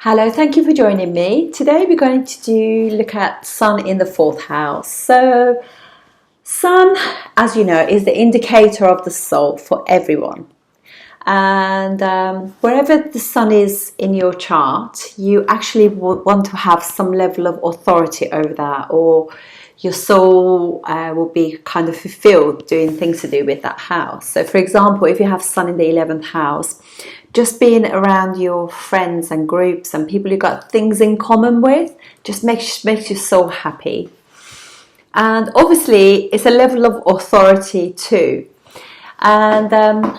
Hello, thank you for joining me. Today we're going to look at Sun in the fourth house. So, Sun, as you know, is the indicator of the soul for everyone. And wherever the Sun is in your chart, you actually want to have some level of authority over that, or your soul will be kind of fulfilled doing things to do with that house. So, for example, if you have Sun in the 11th house, just being around your friends and groups and people you've got things in common with just makes you so happy. And obviously, it's a level of authority too. And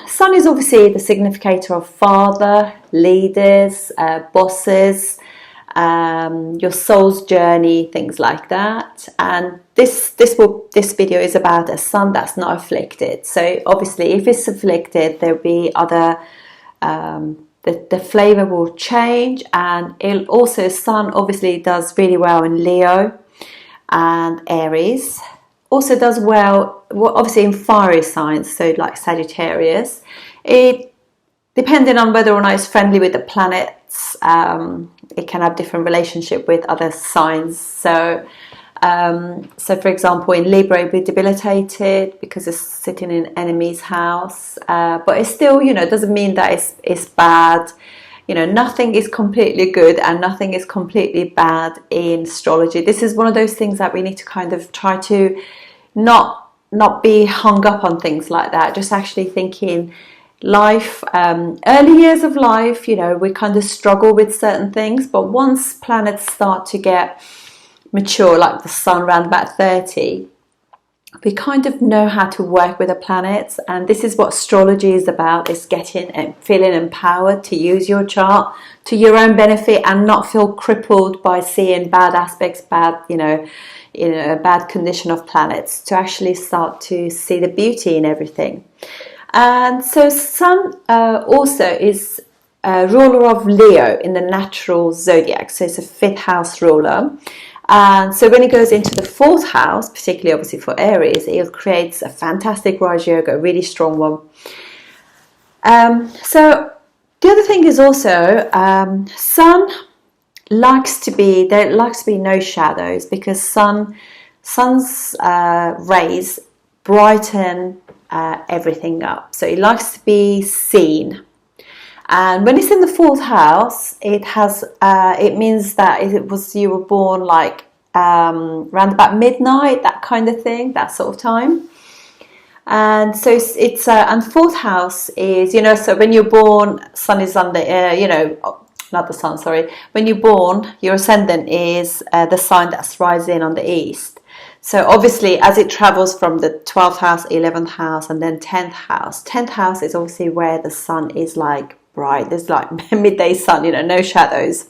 Sun is obviously the significator of father, leaders, bosses, your soul's journey, things like that. And this video is about a Sun that's not afflicted. So obviously, if it's afflicted, there'll be other. The flavor will change, and it'll also Sun obviously does really well in Leo and Aries. Also does well obviously in fiery signs, so like Sagittarius. It depending on whether or not it's friendly with the planets, it can have different relationship with other signs. So for example, in Libra, it'll be debilitated because it's sitting in enemy's house. But it's still, doesn't mean that it's bad. Nothing is completely good and nothing is completely bad in astrology. This is one of those things that we need to kind of try to not be hung up on things like that. Just actually thinking life, early years of life, we kind of struggle with certain things. But once planets start to get mature, like the Sun around about 30, we kind of know how to work with the planets, and this is what astrology is about, is getting and feeling empowered to use your chart to your own benefit and not feel crippled by seeing bad aspects, bad bad condition of planets, to actually start to see the beauty in everything. And so Sun also is a ruler of Leo in the natural zodiac, so it's a 5th house ruler. And so when it goes into the 4th house, particularly obviously for Aries, it creates a fantastic Raj Yoga, a really strong one. So the other thing is also Sun likes to be no shadows, because Sun's rays brighten everything up. So it likes to be seen. And when it's in the 4th house, it means that you were born like around about midnight, that kind of thing, that sort of time. And so it's and 4th house is, so when you're born, Sun is on the not the Sun, sorry. When you're born, your ascendant is the sign that's rising on the east. So obviously, as it travels from the 12th house, 11th house, and then 10th house. 10th house is obviously where the Sun is like bright. There's like midday sun, no shadows.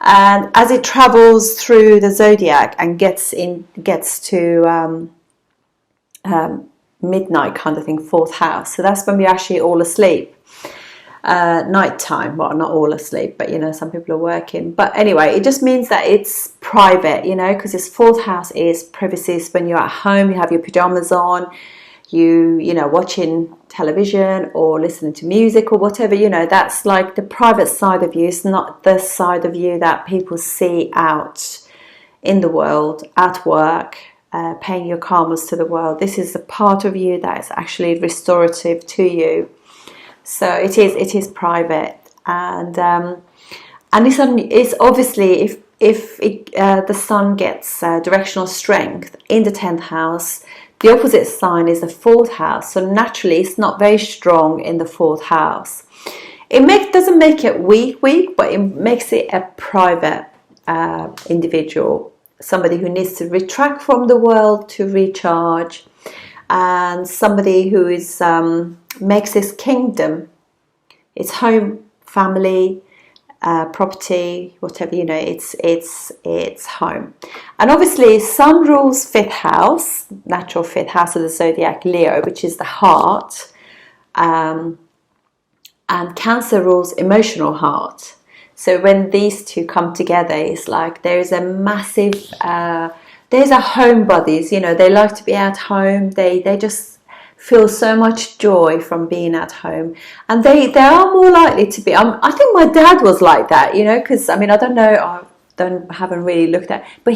And as it travels through the zodiac and gets to midnight kind of thing, 4th house. So that's when we're actually all asleep. Nighttime, well, not all asleep, but some people are working. But anyway, it just means that it's private, because this 4th house is privacy. It's when you're at home, you have your pajamas on, watching television or listening to music or whatever, that's like the private side of you. It's not the side of you that people see out in the world, at work, paying your karmas to the world. This is the part of you that is actually restorative to you. So it is private, and it's obviously if the Sun gets directional strength in the 10th house, the opposite sign is the 4th house. So naturally, it's not very strong in the 4th house. It doesn't make it weak, but it makes it a private individual, somebody who needs to retract from the world to recharge, and somebody who is makes his kingdom, its home, family, property, whatever, it's home. And obviously Sun rules 5th house, natural 5th house of the zodiac, Leo, which is the heart, and Cancer rules emotional heart. So when these two come together, it's like there's a massive there's a homebodies, they like to be at home, they just feel so much joy from being at home, and they are more likely to be. I think my dad was like that, you know, because I mean, I don't know, haven't really looked at, but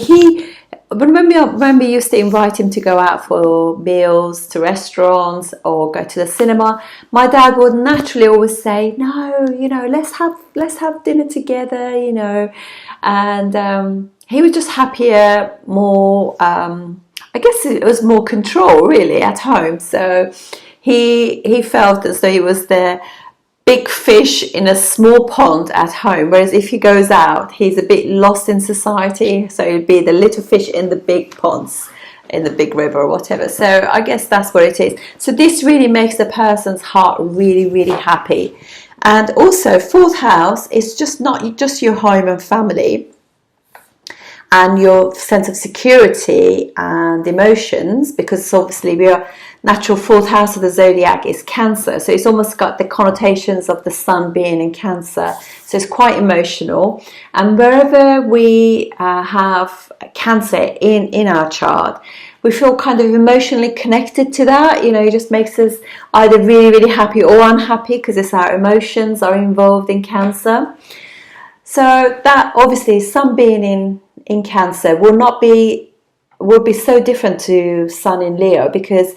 remember used to invite him to go out for meals to restaurants or go to the cinema. My dad would naturally always say, no, you know, let's have dinner together, you know, and he was just happier, more. I guess it was more control really at home. So he felt as though he was the big fish in a small pond at home, whereas if he goes out, he's a bit lost in society. So he'd be the little fish in the big ponds, in the big river or whatever. So I guess that's what it is. So this really makes the person's heart really, really happy. And also, fourth house is just not just your home and family and your sense of security and emotions, because obviously we are natural fourth house of the zodiac is Cancer, so it's almost got the connotations of the sun being in Cancer, so it's quite emotional. And wherever we have Cancer in our chart, we feel kind of emotionally connected to that. You know, it just makes us either really, really happy or unhappy, because it's our emotions are involved in Cancer. So that obviously, sun being in Cancer will be so different to sun in Leo, because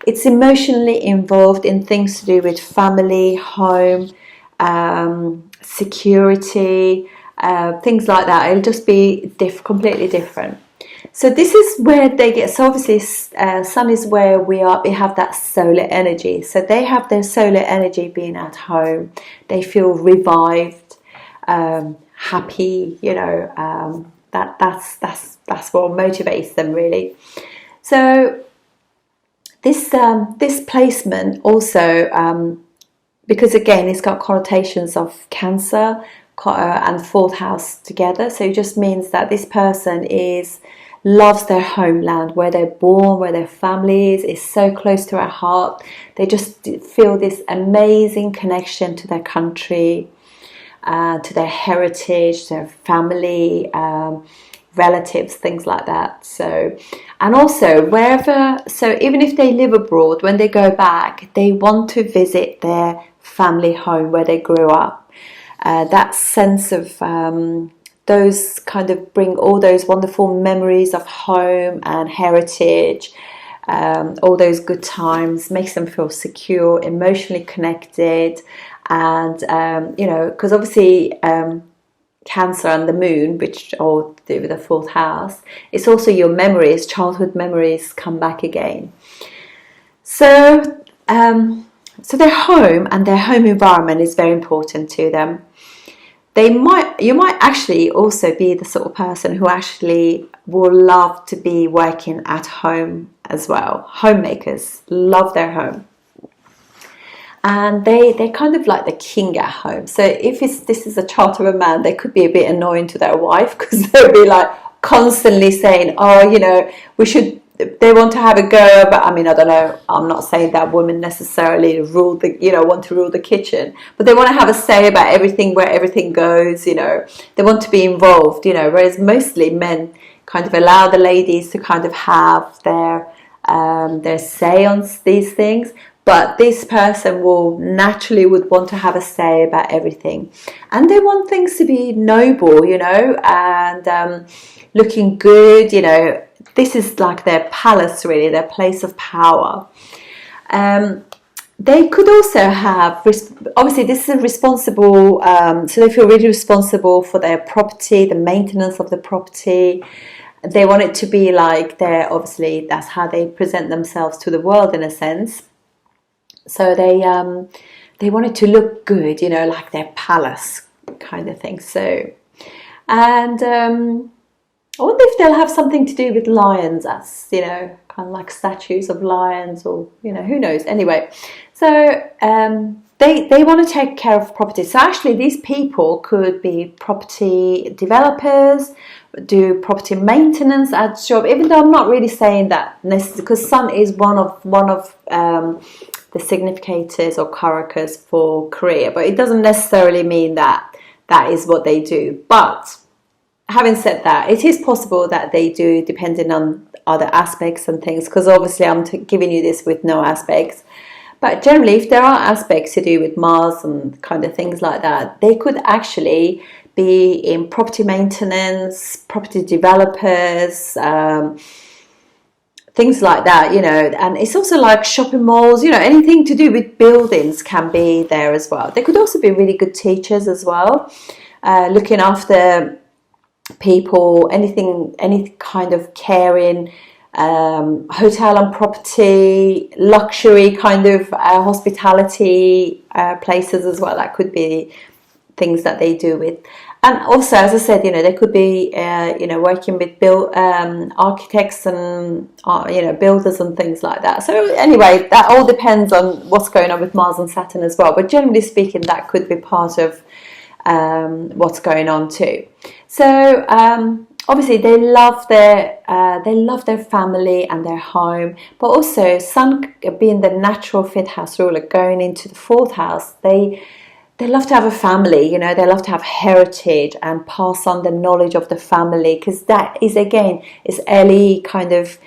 it's emotionally involved in things to do with family, home, security, things like that. It'll just be completely different. So this is where they get. So obviously, sun is where we have that solar energy. So they have their solar energy being at home. They feel revived, happy. You know. That's what motivates them really. So this placement also, because again it's got connotations of Cancer and fourth house together, so it just means that this person loves their homeland, where they're born, where their family is so close to their heart. They just feel this amazing connection to their country, to their heritage, their family, relatives, things like that. So, and also so even if they live abroad, when they go back, they want to visit their family home where they grew up. That sense of those kind of bring all those wonderful memories of home and heritage, all those good times, makes them feel secure, emotionally connected. And you know, because obviously Cancer and the moon, which all do with the fourth house, it's also your memories, childhood memories come back again. So so their home and their home environment is very important to them. You might actually also be the sort of person who actually will love to be working at home as well. Homemakers love their home. And they're kind of like the king at home. So if this is a chart of a man, they could be a bit annoying to their wife, because they'll be like constantly saying, oh, you know, they want to have a go. But I mean, I don't know, I'm not saying that women necessarily want to rule the kitchen, but they want to have a say about everything, where everything goes, you know, they want to be involved, you know, whereas mostly men kind of allow the ladies to kind of have their say on these things. But this person would want to have a say about everything. And they want things to be noble, you know, and looking good, you know. This is like their palace, really, their place of power. They could also have, obviously this is responsible, so they feel really responsible for their property, the maintenance of the property. They want it to be like obviously that's how they present themselves to the world in a sense. So they want it to look good, you know, like their palace kind of thing. So, and I wonder if they'll have something to do with lions, as you know, kind of like statues of lions, or you know, who knows. Anyway, so they want to take care of property. So actually, these people could be property developers, do property maintenance at job. Even though I'm not really saying that necessarily, because sun is one of the significators or karakas for career, but it doesn't necessarily mean that is what they do. But having said that, it is possible that they do, depending on other aspects and things, because obviously I'm giving you this with no aspects. But generally, if there are aspects to do with Mars and kind of things like that, they could actually be in property maintenance, property developers, things like that, you know. And it's also like shopping malls, you know, anything to do with buildings can be there as well. They could also be really good teachers as well, looking after people, any kind of caring, hotel and property, luxury kind of hospitality places as well. That could be things that they do with. And also, as I said, you know, they could be you know, working with architects and you know, builders and things like that. So anyway, that all depends on what's going on with Mars and Saturn as well, but generally speaking, that could be part of what's going on too. So obviously they love their family and their home, but also Sun being the natural 5th house ruler going into the 4th house, they love to have a family, you know, they love to have heritage and pass on the knowledge of the family, because that is, again, is early kind of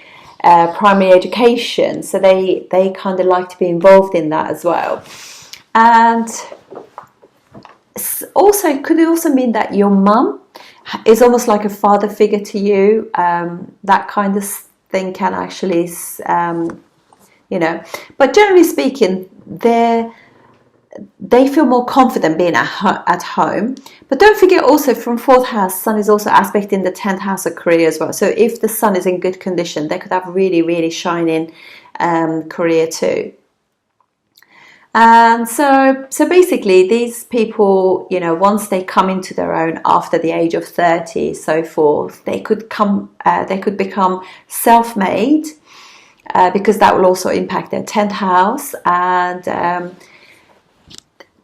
primary education, so they kind of like to be involved in that as well. And also, it could also mean that your mum is almost like a father figure to you. That kind of thing can actually, you know, but generally speaking, they feel more confident being at home. But don't forget also, from 4th house, Sun is also aspecting the 10th house of career as well. So if the Sun is in good condition, they could have really, really shining career too. And so basically, these people, you know, once they come into their own after the age of 30, so forth, they could become self-made, because that will also impact their 10th house. And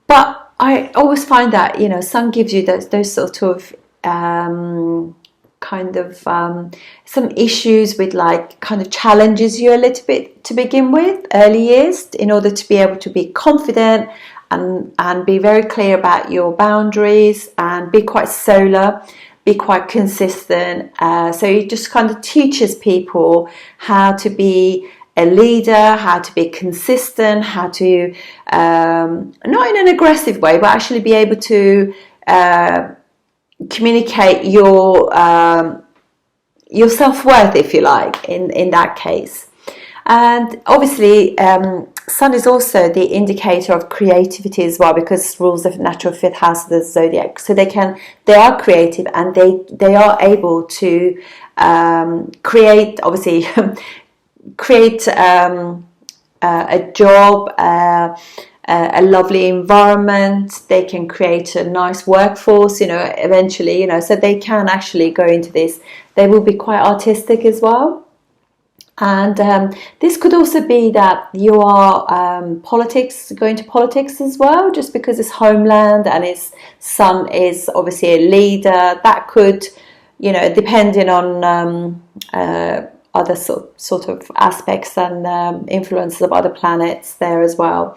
but I always find that, you know, Sun gives you those sort of kind of some issues with, like, kind of challenges you a little bit to begin with, early years, in order to be able to be confident and be very clear about your boundaries and be quite solar, be quite consistent. So it just kind of teaches people how to be a leader, how to be consistent, how to, not in an aggressive way, but actually be able to communicate your self-worth, if you like, in that case. And obviously, Sun is also the indicator of creativity as well, because rules the natural 5th house of the zodiac. So they are creative, and they are able to create, obviously, create a job, a lovely environment. They can create a nice workforce, you know, eventually, you know, so they can actually go into this. They will be quite artistic as well. And this could also be that you are going to politics as well, just because it's homeland and its Sun is obviously a leader. That could, you know, depending on other sort of aspects and influences of other planets there as well.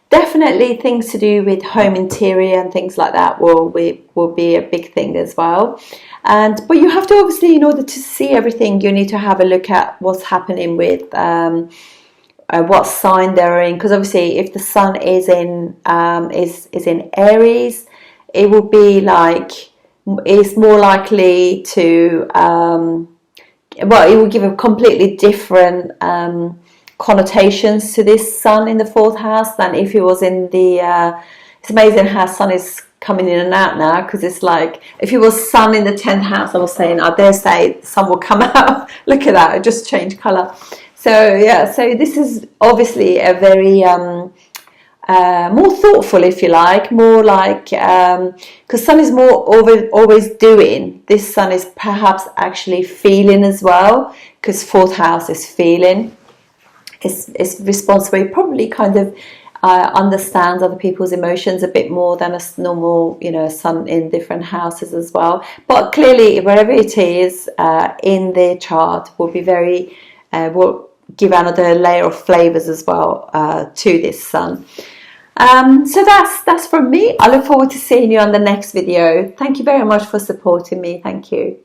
Definitely things to do with home interior and things like that will be a big thing as well. But you have to, obviously, in order to see everything, you need to have a look at what's happening with what sign they're in, because obviously if the Sun is in Aries, it will be like, it's more likely to well, it will give a completely different connotations to this Sun in the 4th house than if it was in the it's amazing how Sun is coming in and out now, because it's like, if it was Sun in the 10th house, I was saying, I dare say Sun will come out. Look at that, it just changed colour. So yeah, so this is obviously a very more thoughtful, if you like, more like, because Sun is more always doing. This Sun is perhaps actually feeling as well, because 4th house is feeling. It's responsible. It probably kind of understands other people's emotions a bit more than a normal, you know, Sun in different houses as well. But clearly, wherever it is in their chart, will be very will give another layer of flavors as well to this Sun. So that's from me. I look forward to seeing you on the next video. Thank you very much for supporting me. Thank you.